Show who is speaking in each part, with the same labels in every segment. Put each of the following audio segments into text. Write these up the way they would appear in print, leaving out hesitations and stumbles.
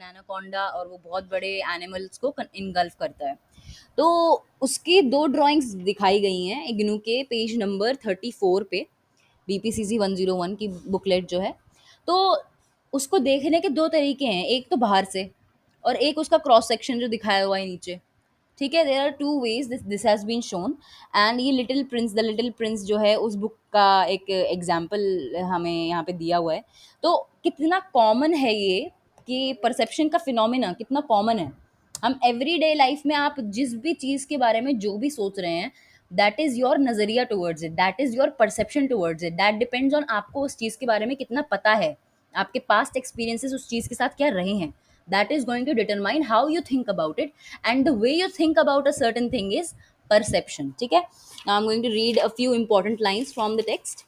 Speaker 1: Anaconda और वो बहुत बड़े एनिमल्स को इनगल्फ करता है। तो उसकी 2 ड्राइंग्स दिखाई गई हैं इग्नू के पेज नंबर 34 पे, बीपीसीसी 101 की बुकलेट जो है। तो उसको देखने के 2 तरीके हैं, एक तो बाहर से और एक उसका क्रॉस सेक्शन जो दिखाया हुआ है नीचे। ठीक है, there are two ways this has been shown. And ये little prince, the little prince जो है उस बुक का एक एग्जाम्पल हमें यहाँ पे दिया हुआ है। तो कितना कॉमन है ये कि परसेप्शन का फिनोमिना कितना कॉमन है। हम एवरीडे लाइफ में आप जिस भी चीज़ के बारे में जो भी सोच रहे हैं, दैट इज़ योर नज़रिया towards it, that is your perception towards it, that depends on आपको उस चीज़ के बारे में कितना पता है, आपके पास्ट एक्सपीरियंसेस उस चीज़ के साथ क्या रहे हैं। That is going to determine how you think about it, and the way you think about a certain thing is perception. ठीक है, now I'm going to read a few important lines from the text.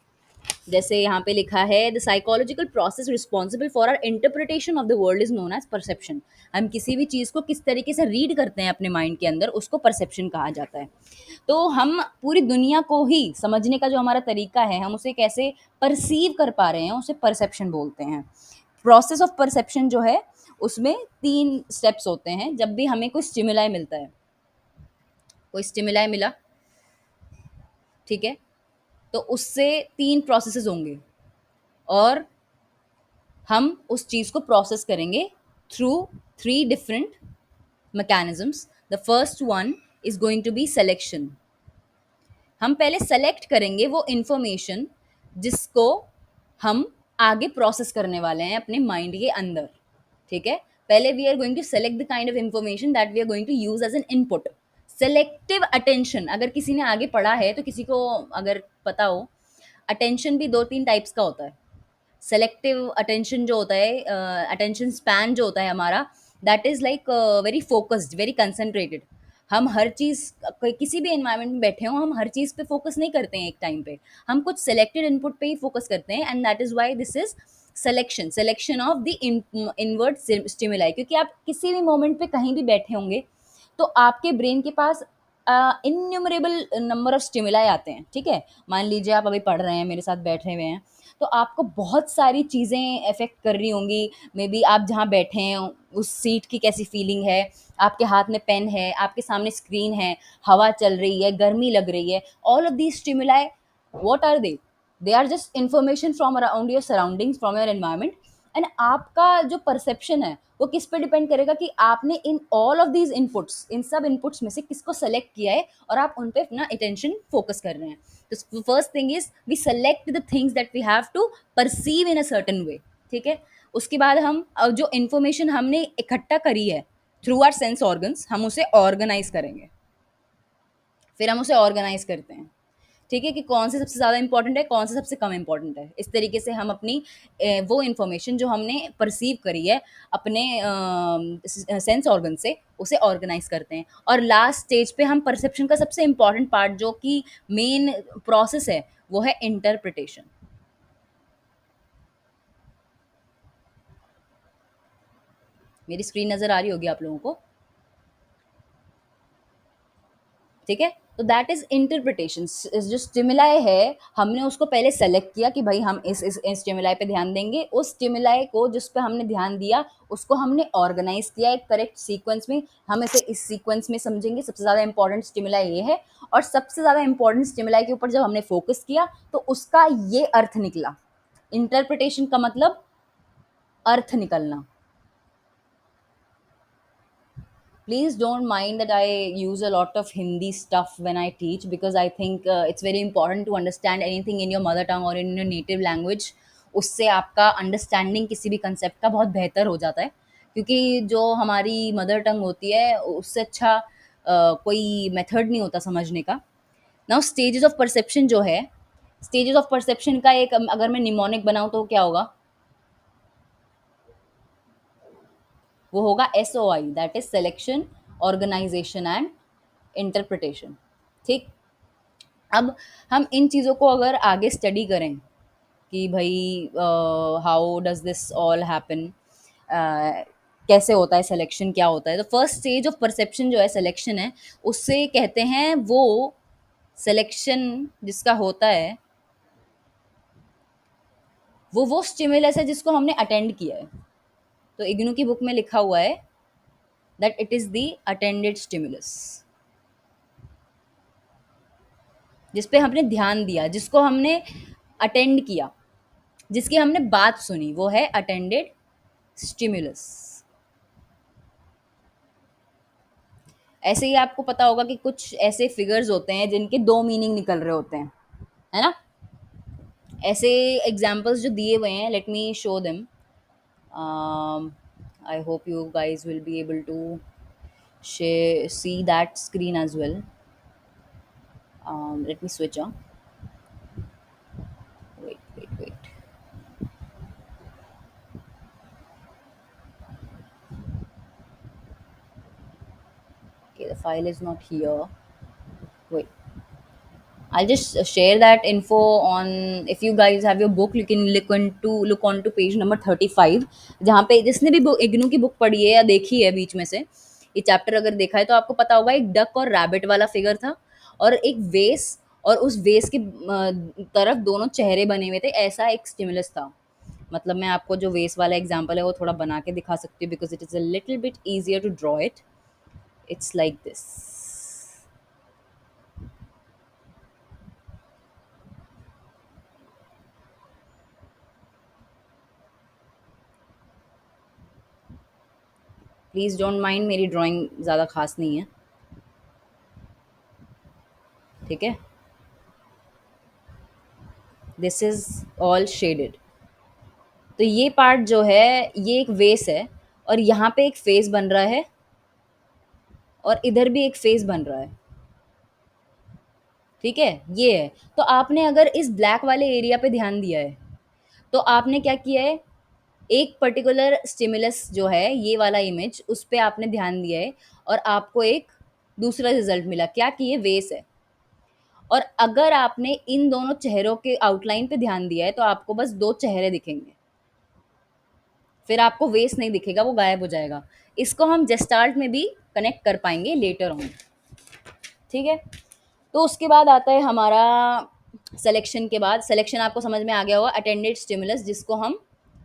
Speaker 1: जैसे यहाँ पे लिखा है, the psychological process responsible for our interpretation of the world is known as perception. हम किसी भी चीज़ को किस तरीके से रीड करते हैं अपने माइंड के अंदर, उसको परसेप्शन कहा जाता है। तो हम पूरी दुनिया को ही समझने का जो हमारा तरीका है, हम उसे कैसे परसीव कर पा रहे हैं, उसे परसेप्शन बोलते हैं। प्रोसेस ऑफ परसेप्शन जो है उसमें 3 स्टेप्स होते हैं। जब भी हमें कोई स्टिमुलाई मिलता है, कोई स्टिमुलाई मिला, ठीक है, तो उससे 3 प्रोसेसेस होंगे और हम उस चीज़ को प्रोसेस करेंगे through 3 different mechanisms. The first one is going to be selection. हम पहले सेलेक्ट करेंगे वो इंफॉर्मेशन जिसको हम आगे प्रोसेस करने वाले हैं अपने माइंड के अंदर। ठीक है, पहले we are going to select the kind of information that we are going to use as an input. Selective attention, अगर किसी ने आगे पढ़ा है तो किसी को अगर पता हो, अटेंशन भी 2-3 टाइप्स का होता है। सेलेक्टिव अटेंशन जो होता है, अटेंशन स्पैन जो होता है हमारा, that is like very focused, very concentrated. हम हर चीज़, किसी भी एनवायरनमेंट में बैठे हों, हम हर चीज़ पे फोकस नहीं करते हैं एक टाइम पे। हम कुछ सेलेक्टेड इनपुट पे ही फोकस करते हैं, and that is why this is selection, selection of the inward stimuli. क्योंकि आप किसी भी मोमेंट पे कहीं भी बैठे होंगे तो आपके ब्रेन के पास इन्यूमरेबल नंबर ऑफ स्टिमुलाई आते हैं। ठीक है, मान लीजिए आप अभी पढ़ रहे हैं, मेरे साथ बैठे हुए हैं, तो आपको बहुत सारी चीज़ें अफेक्ट कर रही होंगी। मे बी आप जहाँ बैठे हैं उस सीट की कैसी फीलिंग है, आपके हाथ में पेन है, आपके सामने स्क्रीन है, हवा चल रही है, गर्मी लग रही है। All of these stimuli, what are they are just information from around your surroundings, from your environment. And आपका जो परसेप्शन है वो किस पे डिपेंड करेगा कि आपने in all of these inputs, इन सब इनपुट्स में से किसको सेलेक्ट किया है और आप उन पे अपना अटेंशन फोकस कर रहे हैं। तो first thing is we select the things that we have to perceive in a certain way. ठीक है, उसके बाद हम जो इन्फॉर्मेशन हमने इकट्ठा करी है थ्रू आर सेंस ऑर्गन्स, हम उसे ऑर्गेनाइज करेंगे। फिर हम उसे ऑर्गेनाइज करते हैं। ठीक है, कि कौन से सबसे ज़्यादा इंपॉर्टेंट है, कौन से सबसे कम इंपॉर्टेंट है। इस तरीके से हम अपनी वो इन्फॉर्मेशन जो हमने परसीव करी है अपने सेंस ऑर्गन से, उसे ऑर्गेनाइज करते हैं। और लास्ट स्टेज पे हम परसेप्शन का सबसे इंपॉर्टेंट पार्ट जो कि मेन प्रोसेस है, वो है इंटरप्रिटेशन। मेरी स्क्रीन नज़र आ रही होगी आप लोगों को? ठीक है, तो दैट इज इंटरप्रिटेशन। जो स्टिमुलाई है, हमने उसको पहले सेलेक्ट किया कि भाई हम इस स्टिमुलाई पे ध्यान देंगे। उस स्टिमुलाई को जिस पे हमने ध्यान दिया उसको हमने ऑर्गेनाइज किया एक करेक्ट सीक्वेंस में। हम इसे इस सीक्वेंस में समझेंगे, सबसे ज़्यादा इंपॉर्टेंट स्टिमुलाई ये है, और सबसे ज़्यादा इंपॉर्टेंट स्टिमुलाई के ऊपर जब हमने फोकस किया तो उसका ये अर्थ निकला। इंटरप्रिटेशन का मतलब अर्थ निकलना। Please don't mind that I use a lot of Hindi stuff when I teach, because I think it's very important to understand anything in your mother tongue or in your native language. उससे आपका understanding किसी भी concept का बहुत बेहतर हो जाता है, क्योंकि जो हमारी मदर टंग होती है उससे अच्छा कोई मेथड नहीं होता समझने का। नाउ स्टेजेस ऑफ परसेप्शन जो है, स्टेजेस ऑफ परसेप्शन का एक अगर मैं निमोनिक बनाऊँ तो क्या होगा? वो होगा SOI, that is selection, organisation and interpretation. ठीक, अब हम इन चीज़ों को अगर आगे स्टडी करें कि भाई how does this all happen, कैसे होता है सिलेक्शन, क्या होता है, तो फर्स्ट स्टेज ऑफ परसेप्शन जो है सिलेक्शन है, उससे कहते हैं वो सिलेक्शन जिसका होता है वो स्टिमुलस है जिसको हमने अटेंड किया है। तो इग्नू की बुक में लिखा हुआ है that it is the attended stimulus, जिस पे हमने ध्यान दिया, जिसको हमने अटेंड किया, जिसकी हमने बात सुनी, वो है अटेंडेड स्टिमुलस। ऐसे ही आपको पता होगा कि कुछ ऐसे फिगर्स होते हैं जिनके दो मीनिंग निकल रहे होते हैं, है ना? ऐसे एग्जाम्पल्स जो दिए हुए हैं, let me show them. I hope you guys will be able to see that screen as well. Let me switch on. Wait. Okay, the file is not here. Wait, I'll just share that info on. If you guys have your book, you can look on to page number 35, जहाँ पे जिसने भी इग्नू की book पढ़ी है या देखी है बीच में से, ये चैप्टर अगर देखा है तो आपको पता होगा एक डक और रैबिट वाला फिगर था, और एक वेस, और उस वेस की तरफ दोनों चेहरे बने हुए थे, ऐसा एक स्टिमुलस था। मतलब मैं आपको जो वेस वाला एग्जांपल है वो थोड़ा बना के दिखा सकती हूँ, because it is a little bit easier to draw it. It's like this. Please don't mind, मेरी ड्राइंग ज़्यादा खास नहीं है, ठीक है? This is all shaded. तो ये पार्ट जो है, ये एक वेस है, और यहाँ पे एक फेस बन रहा है, और इधर भी एक फेस बन रहा है, ठीक है? ये है। तो आपने अगर इस ब्लैक वाले एरिया पे ध्यान दिया है, तो आपने क्या किया है, एक पर्टिकुलर स्टिमुलस जो है, ये वाला इमेज, उस पे आपने ध्यान दिया है, और आपको एक दूसरा रिजल्ट मिला, क्या कि ये वेस है। और अगर आपने इन दोनों चेहरों के आउटलाइन पे ध्यान दिया है, तो आपको बस दो चेहरे दिखेंगे, फिर आपको वेस नहीं दिखेगा, वो गायब हो जाएगा। इसको हम जेस्टाल्ट में भी कनेक्ट कर पाएंगे लेटर ऑन, ठीक है? तो उसके बाद आता है हमारा सिलेक्शन। के बाद सिलेक्शन आपको समझ में आ गया होगा, अटेंडेड स्टिमुलस, जिसको हम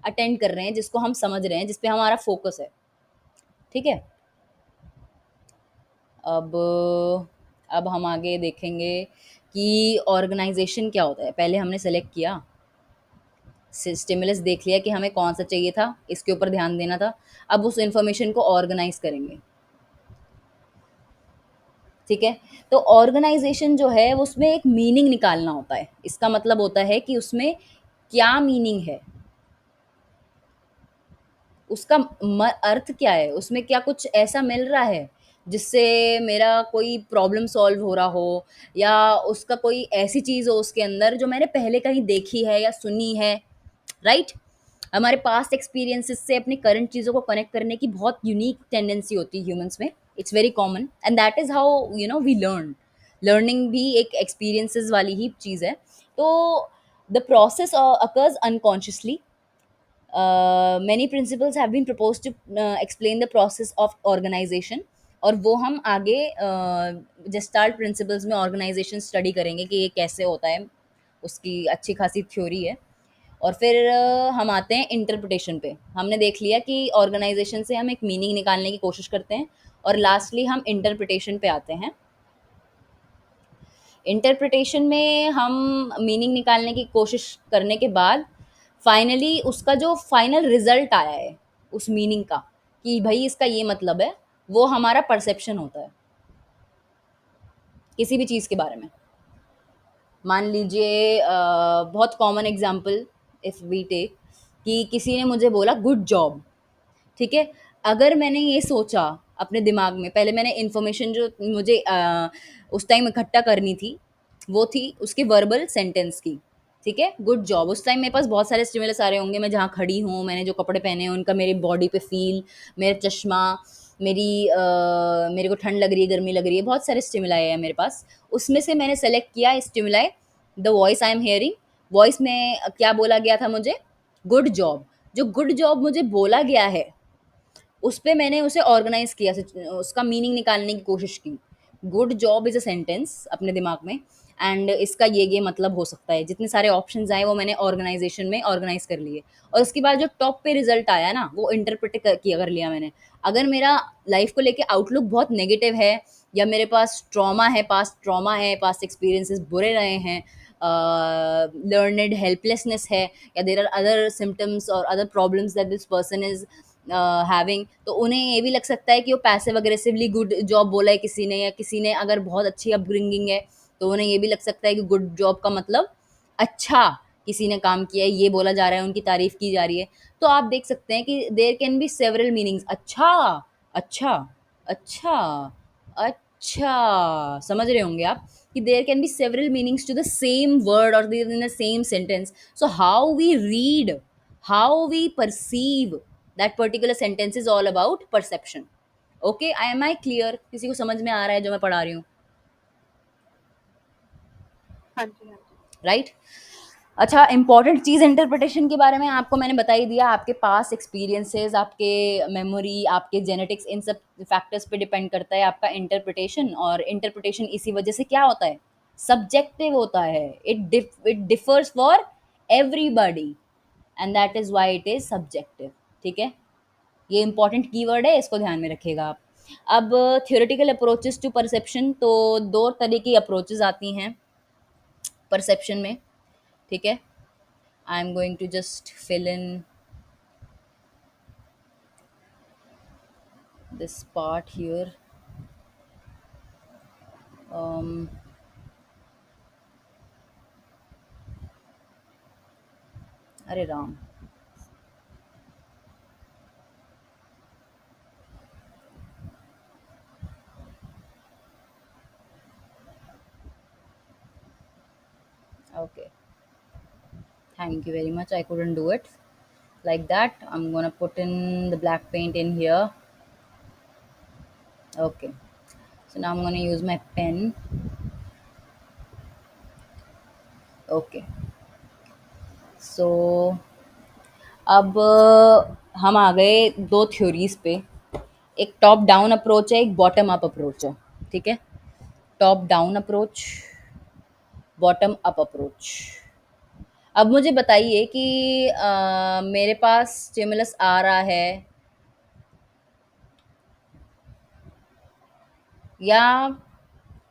Speaker 1: अटेंड कर रहे हैं, जिसको हम समझ रहे हैं, जिस पे हमारा फोकस है, ठीक है? अब अब हम आगे देखेंगे कि ऑर्गेनाइजेशन क्या होता है। पहले हमने सेलेक्ट किया, स्टिमुलस देख लिया कि हमें कौन सा चाहिए था, इसके ऊपर ध्यान देना था। अब उस इंफॉर्मेशन को ऑर्गेनाइज करेंगे, ठीक है? तो ऑर्गेनाइजेशन जो है उसमें एक मीनिंग निकालना होता है। इसका मतलब होता है कि उसमें क्या मीनिंग है, उसका अर्थ क्या है, उसमें क्या कुछ ऐसा मिल रहा है जिससे मेरा कोई प्रॉब्लम सॉल्व हो रहा हो, या उसका कोई ऐसी चीज़ हो उसके अंदर जो मैंने पहले कहीं देखी है या सुनी है, राइट? हमारे पास्ट एक्सपीरियंसेस से अपनी करंट चीज़ों को कनेक्ट करने की बहुत यूनिक टेंडेंसी होती है ह्यूमंस में। It's very common, and that is how we learn. Learning भी एक एक्सपीरियंसेस वाली ही चीज़ है। तो the process occurs unconsciously. Many principles have been proposed to explain the process of organization, और वो हम आगे जेस्टाल्ट प्रिंसिपल्स में ऑर्गेनाइजेशन स्टडी करेंगे कि ये कैसे होता है, उसकी अच्छी खासी थ्योरी है। और फिर हम आते हैं इंटरप्रिटेशन पे। हमने देख लिया कि ऑर्गेनाइजेशन से हम एक मीनिंग निकालने की कोशिश करते हैं, और लास्टली हम इंटरप्रिटेशन पे आते हैं। इंटरप्रिटेशन में हम मीनिंग निकालने की कोशिश करने के बाद फाइनली उसका जो फाइनल रिजल्ट आया है उस मीनिंग का, कि भाई इसका ये मतलब है, वो हमारा परसेप्शन होता है किसी भी चीज़ के बारे में। मान लीजिए बहुत common example, if we take, कि किसी ने मुझे बोला गुड जॉब, ठीक है? अगर मैंने ये सोचा अपने दिमाग में, पहले मैंने इन्फॉर्मेशन जो मुझे उस टाइम इकट्ठा करनी थी, वो थी उसकी वर्बल सेंटेंस की, ठीक है? Good job. उस टाइम मेरे पास बहुत सारे स्टिमुलस आ रहे होंगे, मैं जहाँ खड़ी हूँ, मैंने जो कपड़े पहने हैं उनका मेरी बॉडी पे फ़ील, मेरा चश्मा, मेरे को ठंड लग रही है, गर्मी लग रही है, बहुत सारे स्टिमुलाई है मेरे पास। उसमें से मैंने सेलेक्ट किया stimuli, the voice I am hearing. Voice में क्या बोला गया था मुझे? Good job. जो गुड जॉब मुझे बोला गया है, उस पे मैंने उसे ऑर्गेनाइज़ किया, उसका मीनिंग निकालने की कोशिश की। Good job is a sentence अपने दिमाग में, एंड इसका ये मतलब हो सकता है। जितने सारे ऑप्शंस आए वो मैंने ऑर्गेनाइजेशन में ऑर्गेनाइज कर लिए, और उसके बाद जो टॉप पे रिजल्ट आया ना वो इंटरप्रेट किया कर लिया मैंने। अगर मेरा लाइफ को लेके आउटलुक बहुत नेगेटिव है, या मेरे पास ट्रॉमा है, पास्ट एक्सपीरियंसेस बुरे रहे हैं, लर्नड हेल्पलेसनेस है, या देर आर अदर सिम्टम्स और other problems that this person is having, तो उन्हें ये भी लग सकता है कि वो पैसिव अग्रेसिवली गुड जॉब बोला है किसी ने, या किसी ने अगर बहुत अच्छी अपब्रिंगिंग है तो उन्हें ये भी लग सकता है कि गुड जॉब का मतलब अच्छा किसी ने काम किया है, ये बोला जा रहा है, उनकी तारीफ की जा रही है। तो आप देख सकते हैं कि there can be several meanings. अच्छा, अच्छा, अच्छा, अच्छा, समझ रहे होंगे आप कि there can be several meanings to the same word और in the same sentence. So how we read, how we perceive that particular sentence is all about perception. Okay, I am I clear? किसी को समझ में आ रहा है जो मैं पढ़ा रही हूँ?
Speaker 2: हाँ जी, हाँ जी।
Speaker 1: राइट? अच्छा, इंपॉर्टेंट चीज़ इंटरप्रिटेशन के बारे में आपको मैंने बता ही दिया। आपके पास एक्सपीरियंसेस, आपके मेमोरी, आपके जेनेटिक्स, इन सब फैक्टर्स पे डिपेंड करता है आपका इंटरप्रिटेशन। और इंटरप्रिटेशन इसी वजह से क्या होता है, सब्जेक्टिव होता है। It differs for everybody, and that is why it is subjective. ठीक है, ये इंपॉर्टेंट कीवर्ड है, इसको ध्यान में रखिएगा आप। अब थियोरेटिकल अप्रोचेस टू परसेप्शन, तो दो तरह की अप्रोचेस आती हैं परसेप्शन में। ठीक है, I am going to just fill in this part here. um, अरे Ram, okay, thank you very much, I couldn't do it like that. I'm gonna put in the black paint in here. Okay, so now I'm gonna use my pen. Okay, so अब हम आ गए दो theories पे। एक top down approach है, एक bottom up approach है। ठीक है, top down approach, bottom up approach. अब मुझे बताइए कि मेरे पास स्टिमुलस आ रहा है, या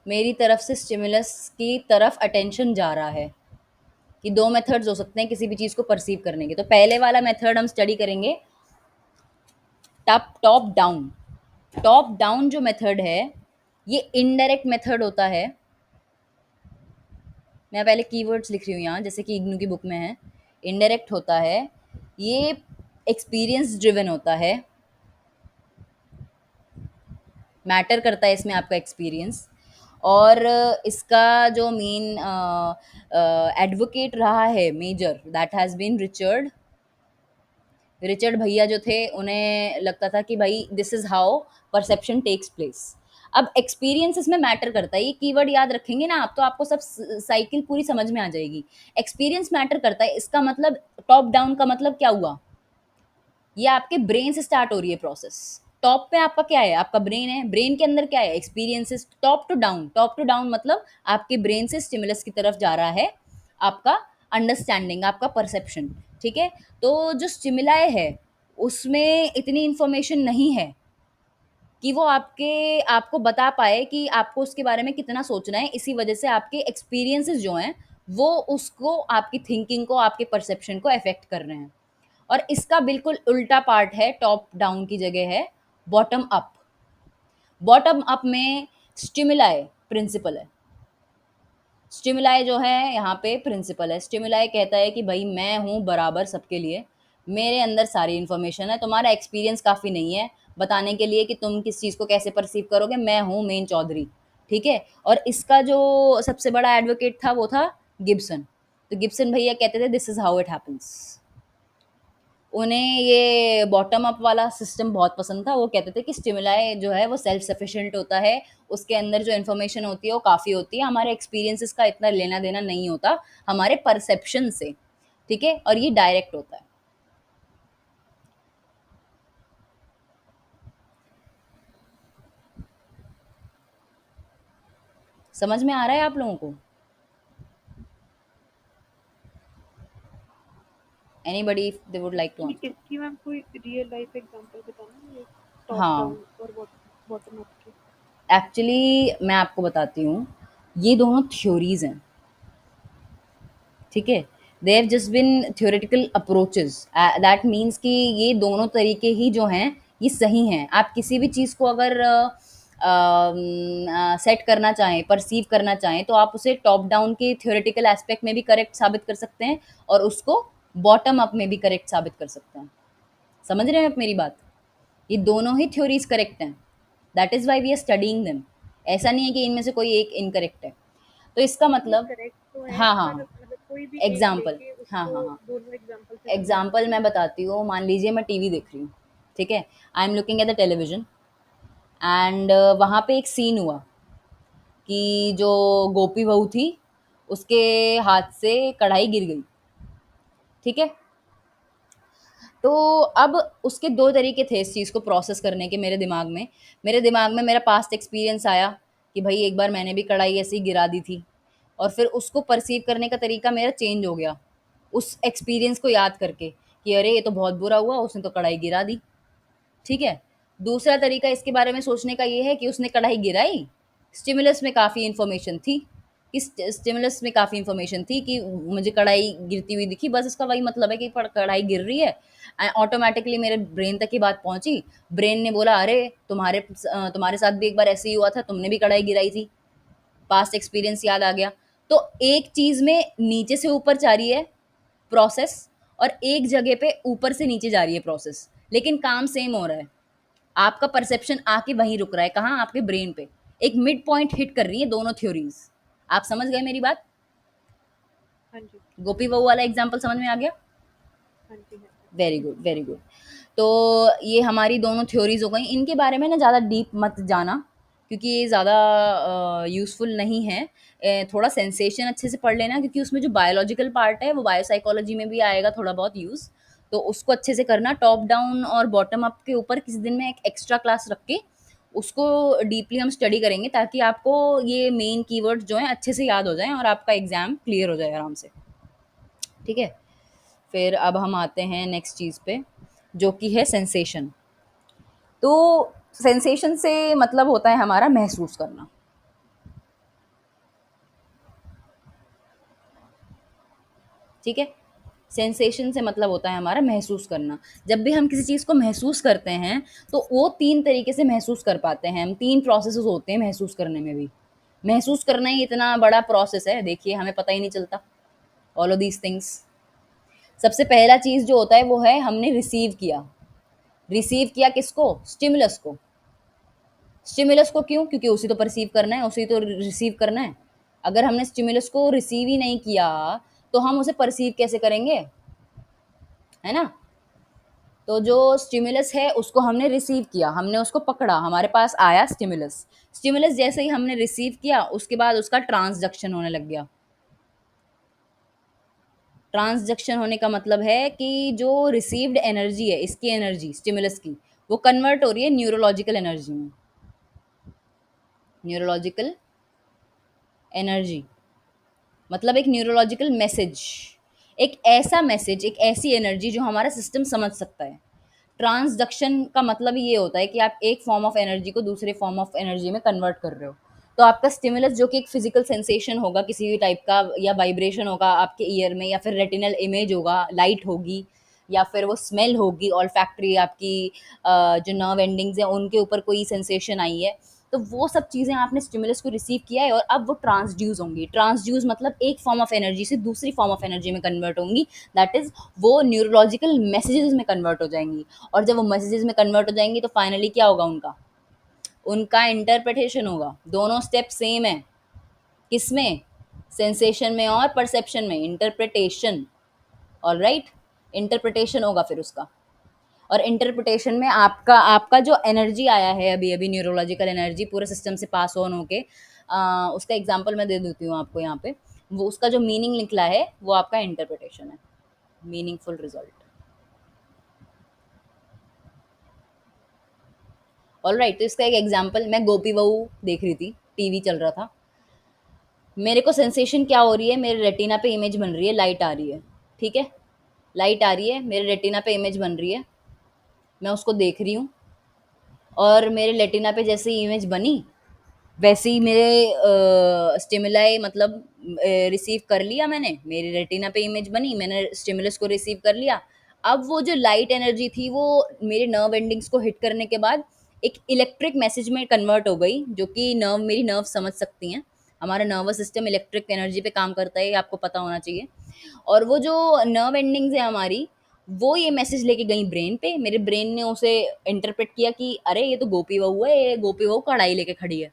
Speaker 1: मेरी तरफ से स्टिमुलस की तरफ अटेंशन जा रहा है। कि दो मेथड्स हो सकते हैं किसी भी चीज़ को परसीव करने के। तो पहले वाला मेथड हम स्टडी करेंगे, top top down. Top down जो मेथड है ये इनडायरेक्ट मेथड होता है। मैं पहले कीवर्ड्स लिख रही हूँ यहाँ, जैसे कि इग्नू की बुक में है। इनडायरेक्ट होता है, ये एक्सपीरियंस ड्रिवन होता है, मैटर करता है इसमें आपका एक्सपीरियंस। और इसका जो मेन एडवोकेट रहा है major, that has been Richard. Richard भैया जो थे उन्हें लगता था कि भाई this is how perception takes place. अब एक्सपीरियंस इसमें मैटर करता है, ये कीवर्ड याद रखेंगे ना आप तो आपको सब साइकिल पूरी समझ में आ जाएगी। एक्सपीरियंस मैटर करता है, इसका मतलब टॉप डाउन का मतलब क्या हुआ, ये आपके ब्रेन से स्टार्ट हो रही है प्रोसेस। टॉप पे आपका क्या है, आपका ब्रेन है, ब्रेन के अंदर क्या है, experiences. Top to down, top to down मतलब आपके ब्रेन से स्टिमुलस की तरफ जा रहा है आपका अंडरस्टैंडिंग, आपका परसेप्शन। ठीक है, तो जो स्टिमुलाई है उसमें इतनी इंफॉर्मेशन नहीं है कि वो आपको बता पाए कि आपको उसके बारे में कितना सोचना है। इसी वजह से आपके एक्सपीरियंसेस जो हैं वो उसको, आपकी थिंकिंग को, आपके परसेप्शन को अफेक्ट कर रहे हैं। और इसका बिल्कुल उल्टा पार्ट है, टॉप डाउन की जगह है बॉटम अप। बॉटम अप में स्टिमुलाई प्रिंसिपल है। स्टिमुलाई जो है यहाँ पे प्रिंसिपल है। स्टिमुलाई कहता है कि भाई मैं हूँ बराबर सबके लिए, मेरे अंदर सारी इन्फॉर्मेशन है, तुम्हारा एक्सपीरियंस काफ़ी नहीं है बताने के लिए कि तुम किस चीज़ को कैसे परसीव करोगे, मैं हूँ मेन चौधरी। ठीक है, और इसका जो सबसे बड़ा एडवोकेट था वो था गिब्सन। तो गिब्सन भैया कहते थे this is how it happens. उन्हें ये बॉटम अप वाला सिस्टम बहुत पसंद था। वो कहते थे कि स्टिमुलाई जो है वो सेल्फ सफिशिएंट होता है, उसके अंदर जो इन्फॉर्मेशन होती है वो काफ़ी होती है, हमारे एक्सपीरियंसेस का इतना लेना देना नहीं होता हमारे परसेप्शन से। ठीक है, और ये डायरेक्ट होता है। समझ में आ रहा है आप लोगों को? Anybody if they would like to
Speaker 2: कि
Speaker 1: आंसर?
Speaker 2: इसकी मैम कोई रियल लाइफ एग्जांपल बताना, ये टॉप
Speaker 1: हाँ,
Speaker 2: डाउन और बॉटम अप की।
Speaker 1: एक्चुअली मैं आपको बताती हूँ, ये दोनों थ्योरीज़ हैं, ठीक है? They have just been theoretical approaches, that means कि ये दोनों तरीके ही जो हैं, ये सही हैं। आप किसी भी चीज़ को अगर सेट करना चाहें, परसीव करना चाहें, तो आप उसे टॉप डाउन के थ्योरेटिकल एस्पेक्ट में भी करेक्ट साबित कर सकते हैं और उसको बॉटम अप में भी करेक्ट साबित कर सकते हैं। समझ रहे हैं आप मेरी बात? ये दोनों ही थ्योरीज़ करेक्ट हैं। That is why we are studying them. ऐसा नहीं है कि इनमें से कोई एक इनकरेक्ट है। तो इसका
Speaker 2: नहीं,
Speaker 1: मतलब
Speaker 2: करेक्ट तो है,
Speaker 1: हाँ,
Speaker 2: पर
Speaker 1: हाँ।
Speaker 2: मतलब कोई भी एक
Speaker 1: एग्ज़ाम्पल,
Speaker 2: लेके
Speaker 1: हाँ,
Speaker 2: उसको
Speaker 1: हाँ, हाँ।
Speaker 2: दोनों एग्जांपल से समझाना
Speaker 1: एग्ज़ाम्पल
Speaker 2: है।
Speaker 1: मैं बताती हूँ, मान लीजिए मैं टीवी देख रही हूँ, ठीक है? I am looking at the television and वहाँ पे एक सीन हुआ कि जो गोपी बहू थी, उसके हाथ से कढ़ाई गिर गई, ठीक है? तो अब उसके 2 तरीके थे इस चीज़ को प्रोसेस करने के मेरे दिमाग में। मेरे दिमाग में मेरा पास्ट एक्सपीरियंस आया कि भई एक बार मैंने भी कढ़ाई ऐसे ही गिरा दी थी और फिर उसको परसीव करने का तरीका मेरा चेंज हो गया, उस एक्सपीरियंस को याद करके कि अरे! ये तो बहुत बुरा हुआ, उसने तो कढ़ाई गिरा दी। ठीक है? दूसरा तरीका इसके बारे में सोचने का ये है कि उसने कढ़ाई गिराई, स्टिमुलस में काफ़ी इन्फॉर्मेशन थी, स्टिमुलस में काफ़ी इन्फॉर्मेशन थी कि मुझे कढ़ाई गिरती हुई दिखी, बस इसका वही मतलब है कि कढ़ाई गिर रही है। ऑटोमेटिकली मेरे ब्रेन तक ये बात पहुंची। ब्रेन ने बोला अरे तुम्हारे साथ भी एक बार ऐसे ही हुआ था, तुमने भी कढ़ाई गिराई थी, पास्ट एक्सपीरियंस याद आ गया। तो एक चीज़ में नीचे से ऊपर जा रही है प्रोसेस और एक जगह पे ऊपर से नीचे जा रही है प्रोसेस, लेकिन काम सेम हो रहा है। आपका परसेप्शन आके वहीं रुक रहा है, कहाँ? आपके ब्रेन पे। एक मिड पॉइंट हिट कर रही है दोनों थ्योरीज। आप समझ गए मेरी बात?
Speaker 2: हाँ जी,
Speaker 1: गोपी बहू वाला एग्जाम्पल समझ में आ गया?
Speaker 2: हाँ जी, हाँ जी।
Speaker 1: Very good, very good. तो ये हमारी दोनों थ्योरीज हो गई। इनके बारे में ना ज़्यादा डीप मत जाना, क्योंकि ये ज़्यादा यूज़फुल नहीं है। थोड़ा सेंसेशन अच्छे से पढ़ लेना, क्योंकि उसमें जो बायोलॉजिकल पार्ट है वो बायोसाइकोलॉजी में भी आएगा थोड़ा बहुत यूज़। तो उसको अच्छे से करना। टॉप डाउन और बॉटम अप के ऊपर किसी दिन में एक एक्स्ट्रा क्लास रख के उसको डीपली हम स्टडी करेंगे, ताकि आपको ये मेन कीवर्ड्स जो हैं अच्छे से याद हो जाएँ और आपका एग्ज़ाम क्लियर हो जाए आराम से। ठीक है? फिर अब हम आते हैं नेक्स्ट चीज़ पे, जो कि है सेंसेशन। तो सेंसेशन से मतलब होता है हमारा महसूस करना, ठीक है? सेंसेशन से मतलब होता है हमारा महसूस करना। जब भी हम किसी चीज़ को महसूस करते हैं, तो वो 3 तरीके से महसूस कर पाते हैं हम, 3 प्रोसेसेस होते हैं महसूस करने में भी। महसूस करना ही इतना बड़ा प्रोसेस है, देखिए हमें पता ही नहीं चलता, ऑल ऑफ दीज़ थिंग्स। सबसे पहला चीज़ जो होता है वो है हमने रिसीव किया। रिसीव किया किसको? स्टिमुलस को। स्टिमुलस को क्यों? क्योंकि उसी तो परसीव करना है, उसी तो रिसीव करना है। अगर हमने स्टिमुलस को रिसीव ही नहीं किया, तो हम उसे परसीव कैसे करेंगे? है ना? तो जो स्टिमुलस है उसको हमने रिसीव किया, हमने उसको पकड़ा, हमारे पास आया स्टिमुलस। स्टिमुलस जैसे ही हमने रिसीव किया, उसके बाद उसका ट्रांसडक्शन होने लग गया। ट्रांसडक्शन होने का मतलब है कि जो रिसीव्ड एनर्जी है, इसकी एनर्जी स्टिमुलस की, वो कन्वर्ट हो रही है न्यूरोलॉजिकल एनर्जी में। न्यूरोलॉजिकल एनर्जी मतलब एक न्यूरोलॉजिकल मैसेज, एक ऐसा मैसेज, एक ऐसी एनर्जी जो हमारा सिस्टम समझ सकता है। ट्रांसडक्शन का मतलब ये होता है कि आप एक फॉर्म ऑफ एनर्जी को दूसरे फॉर्म ऑफ एनर्जी में कन्वर्ट कर रहे हो। तो आपका स्टिमुलस जो कि एक फिजिकल सेंसेशन होगा किसी भी टाइप का, या वाइब्रेशन होगा आपके ईयर में, या फिर रेटिनल इमेज होगा, लाइट होगी, या फिर वो स्मेल होगी, ऑल्फैक्टरी आपकी जो नर्व एंडिंग्स हैं उनके ऊपर कोई सेंसेशन आई है। तो वो सब चीज़ें आपने स्टिमुलस को रिसीव किया है और अब वो ट्रांसड्यूस होंगी। ट्रांसड्यूस मतलब एक फॉर्म ऑफ एनर्जी से दूसरी फॉर्म ऑफ एनर्जी में कन्वर्ट होंगी। दैट इज़ वो न्यूरोलॉजिकल मैसेजेस में कन्वर्ट हो जाएंगी। और जब वो मैसेजेस में कन्वर्ट हो जाएंगी तो फाइनली क्या होगा? उनका उनका इंटरप्रिटेशन होगा। दोनों स्टेप सेम है। किसमें? सेंसेशन में और परसेप्शन में। इंटरप्रिटेशन। ऑलराइट? इंटरप्रिटेशन होगा फिर उसका। और इंटरप्रिटेशन में आपका आपका जो एनर्जी आया है अभी अभी, न्यूरोलॉजिकल एनर्जी पूरे सिस्टम से पास ऑन होके, उसका एग्जांपल मैं दे देती हूँ आपको यहाँ पे। वो उसका जो मीनिंग निकला है वो आपका इंटरप्रिटेशन है, मीनिंगफुल रिजल्ट। ऑलराइट, तो इसका एक एग्जांपल, मैं गोपी बहू देख रही थी, टीवी चल रहा था। मेरे को सेंसेशन क्या हो रही है? मेरे रेटिना पे इमेज बन रही है, लाइट आ रही है, ठीक है? लाइट आ रही है, मेरे रेटिना पे इमेज बन रही है, मैं उसको देख रही हूँ, और मेरे रेटिना पे जैसे ही इमेज बनी, वैसे ही मेरे स्टिमुलाई मतलब रिसीव कर लिया मैंने, मेरी रेटिना पे इमेज बनी, मैंने स्टिमुलस को रिसीव कर लिया। अब वो जो लाइट एनर्जी थी वो मेरे नर्व एंडिंग्स को हिट करने के बाद एक इलेक्ट्रिक मैसेज में कन्वर्ट हो गई, जो कि मेरी नर्व समझ सकती हैं। हमारा नर्वस सिस्टम इलेक्ट्रिक एनर्जी पे काम करता है, ये आपको पता होना चाहिए। और वो जो नर्व एंडिंग्स है हमारी, वो ये मैसेज लेके गई ब्रेन पे, मेरे ब्रेन ने उसे इंटरप्रेट किया कि अरे ये तो गोपी बहू है, ये गोपी बहू कढ़ाई लेके खड़ी है।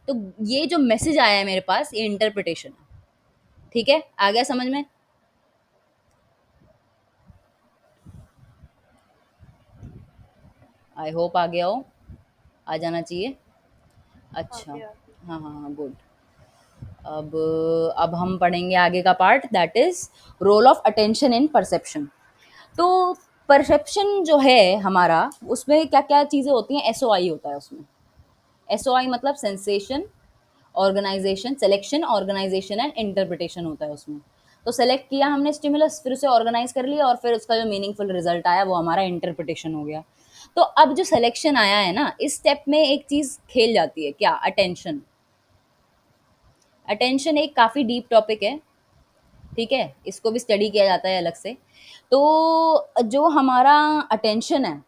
Speaker 1: तो ये जो मैसेज आया है मेरे पास, ये इंटरप्रिटेशन है। ठीक है, आ गया समझ में? आई होप आ गया हो, आ जाना चाहिए। अच्छा,
Speaker 2: आगे आगे।
Speaker 1: हाँ हाँ हाँ, गुड। अब अब हम पढ़ेंगे आगे का part, that is role of attention in perception. तो परसेप्शन जो है हमारा, उसमें क्या क्या चीज़ें होती हैं, एसओआई होता है उसमें। एसओआई मतलब sensation, organization, selection, organisation and interpretation होता है उसमें। तो सेलेक्ट किया हमने स्टिमुलस, फिर उसे ऑर्गेनाइज कर लिया, और फिर उसका जो मीनिंगफुल रिजल्ट आया वो हमारा इंटरप्रिटेशन हो गया। तो अब जो सिलेक्शन आया है ना, इस स्टेप में एक चीज खेल जाती है, क्या? अटेंशन। अटेंशन एक काफी डीप टॉपिक है, ठीक है, इसको भी स्टडी किया जाता है अलग से। तो जो हमारा अटेंशन है,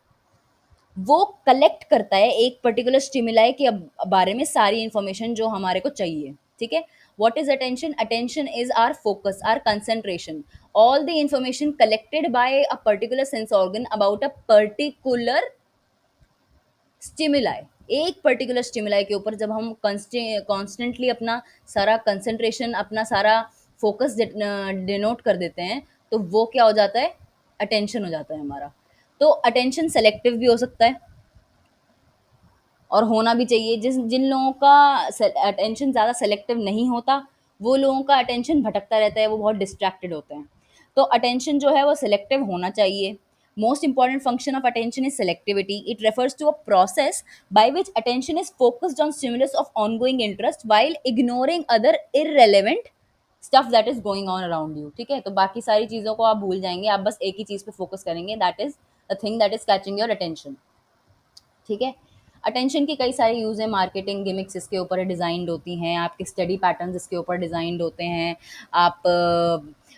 Speaker 1: वो कलेक्ट करता है एक पर्टिकुलर स्टिमुलाई के बारे में सारी इंफॉर्मेशन जो हमारे को चाहिए। ठीक है, what is attention? Attention is or focus, or concentration, all the information collected by a particular sense organ about a particular stimuli. एक पर्टिकुलर स्टिमुलाई के ऊपर जब हम कॉन्स्टेंटली अपना सारा कंसंट्रेशन, अपना सारा फोकस डिनोट कर देते हैं, तो वो क्या हो जाता है? अटेंशन हो जाता है हमारा। तो अटेंशन सेलेक्टिव भी हो सकता है, और होना भी चाहिए। जिन लोगों का अटेंशन ज़्यादा सेलेक्टिव नहीं होता, वो लोगों का अटेंशन भटकता रहता है, वो बहुत डिस्ट्रैक्टेड होते हैं। तो अटेंशन जो है वो सेलेक्टिव होना चाहिए। Most important function of attention is selectivity. It refers to a process by which attention is focused on stimulus of ongoing interest while ignoring other irrelevant stuff that is going on around you. ठीक है, तो बाकी सारी चीज़ों को आप भूल जाएंगे, आप बस एक ही चीज़ पे फोकस करेंगे, that is the thing that is catching your attention. ठीक है, अटेंशन के कई सारे यूज़ हैं, मार्केटिंग गिमिक्स इसके ऊपर डिज़ाइंड होती हैं, आपके स्टडी पैटर्न्स इसके ऊपर डिज़ाइंड होते हैं, आप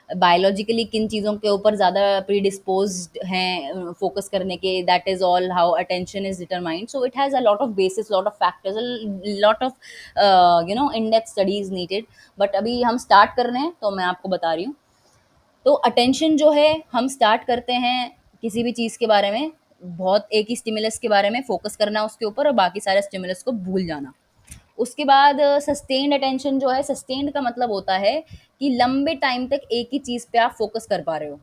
Speaker 1: बायोलॉजिकली किन चीज़ों के ऊपर ज़्यादा प्रीडिस्पोज्ड हैं फोकस करने के, that is all how attention is determined. So it has a lot of basis, lot of factors, lot of in depth studies needed. But अभी हम स्टार्ट कर रहे हैं, तो मैं आपको बता रही हूँ। तो अटेंशन जो है, हम स्टार्ट करते हैं किसी भी चीज़ के बारे में, बहुत एक ही स्टिमुलस के बारे में फोकस करना उसके ऊपर, और बाकी सारे स्टिमुलस को भूल जाना। उसके बाद सस्टेन्ड अटेंशन जो है, सस्टेन्ड का मतलब होता है कि लंबे टाइम तक एक ही चीज़ पे आप फोकस कर पा रहे हो।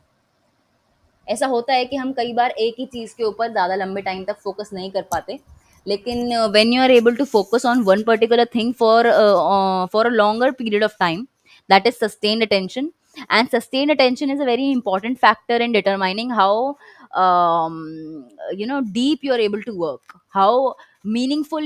Speaker 1: ऐसा होता है कि हम कई बार एक ही चीज़ के ऊपर ज़्यादा लंबे टाइम तक फोकस नहीं कर पाते, लेकिन when you are able to focus on one particular thing for a longer period of time, that is sustained attention. And sustained attention is a very important factor in determining how deep you are able to work, how meaningful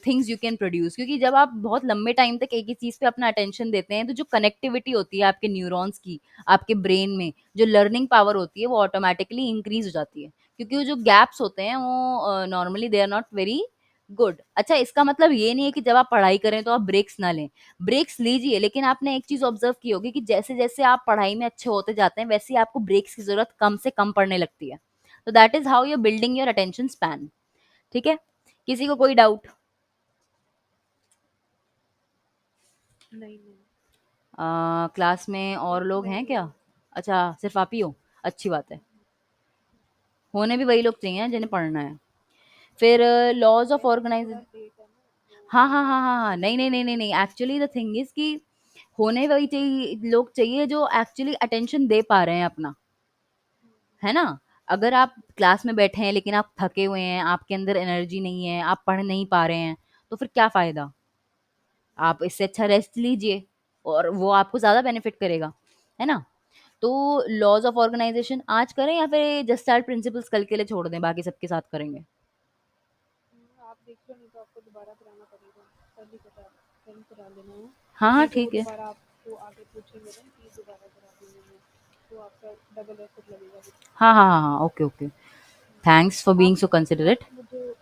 Speaker 1: things you can produce. क्योंकि जब आप बहुत लंबे time तक एक ही चीज़ पे अपना attention देते हैं, तो जो कनेक्टिविटी होती है आपके न्यूरॉन्स की, आपके ब्रेन में जो लर्निंग पावर होती है, वो ऑटोमेटिकली इंक्रीज हो जाती है। क्योंकि वो जो गैप्स होते हैं वो normally they are not very good. अच्छा, इसका मतलब ये नहीं है कि जब आप पढ़ाई करें तो आप ब्रेक्स ना लें, ब्रेक्स लीजिए, लेकिन आपने एक चीज ऑब्जर्व की होगी कि जैसे जैसे आप पढ़ाई में अच्छे होते जाते हैं, वैसे ही आपको ब्रेक्स की जरूरत कम से कम पड़ने लगती है। तो that is how you're building your attention span. ठीक है, किसी को कोई डाउट?
Speaker 2: नहीं नहीं।
Speaker 1: क्लास में और लोग
Speaker 2: मैं
Speaker 1: हैं
Speaker 2: ही
Speaker 1: क्या?
Speaker 2: हूँ।
Speaker 1: अच्छा, सिर्फ आप ही हो? अच्छी बात है, होने भी वही लोग चाहिए जिन्हें पढ़ना है। फिर लॉज ऑफ
Speaker 2: एक्चुअली थोड़ा
Speaker 1: ऑर्गेनाइज।
Speaker 2: लेट है ना, तो
Speaker 1: हाँ हाँ हाँ हाँ हाँ, नहीं नहीं नहीं नहीं नहीं, एक्चुअली द थिंग इज कि होने वही चाहिए लोग चाहिए जो एक्चुअली अटेंशन दे पा रहे हैं अपना, है ना? अगर आप क्लास में बैठे हैं लेकिन आप थके हुए हैं, आपके अंदर एनर्जी नहीं है, आप पढ़ नहीं पा रहे हैं, तो फिर क्या फ़ायदा? आप इससे अच्छा रेस्ट लीजिए, और वो आपको ज़्यादा बेनिफिट करेगा, है ना? तो लॉज ऑफ ऑर्गेनाइजेशन आज करें, या फिर जस्ट स्टार्ट प्रिंसिपल्स कल के लिए छोड़ दें, बाकी सबके साथ करेंगे?
Speaker 2: आप देख लो, नहीं तो आपको दोबारा कराना पड़ेगा। कल ही कल करा लेना है।
Speaker 1: हाँ हाँ
Speaker 2: नहीं तो वो
Speaker 1: ठीक है।
Speaker 2: दोबारा आपको आगे पूछेंगे ना कि दोबारा करा देंगे वो। तो आपका डबल एफर्ट लगेगा फिर।
Speaker 1: हाँ, हाँ, हाँ, हाँ, okay, okay. Thanks for being
Speaker 2: आप
Speaker 1: सो कंसिडरेट।
Speaker 2: मुझे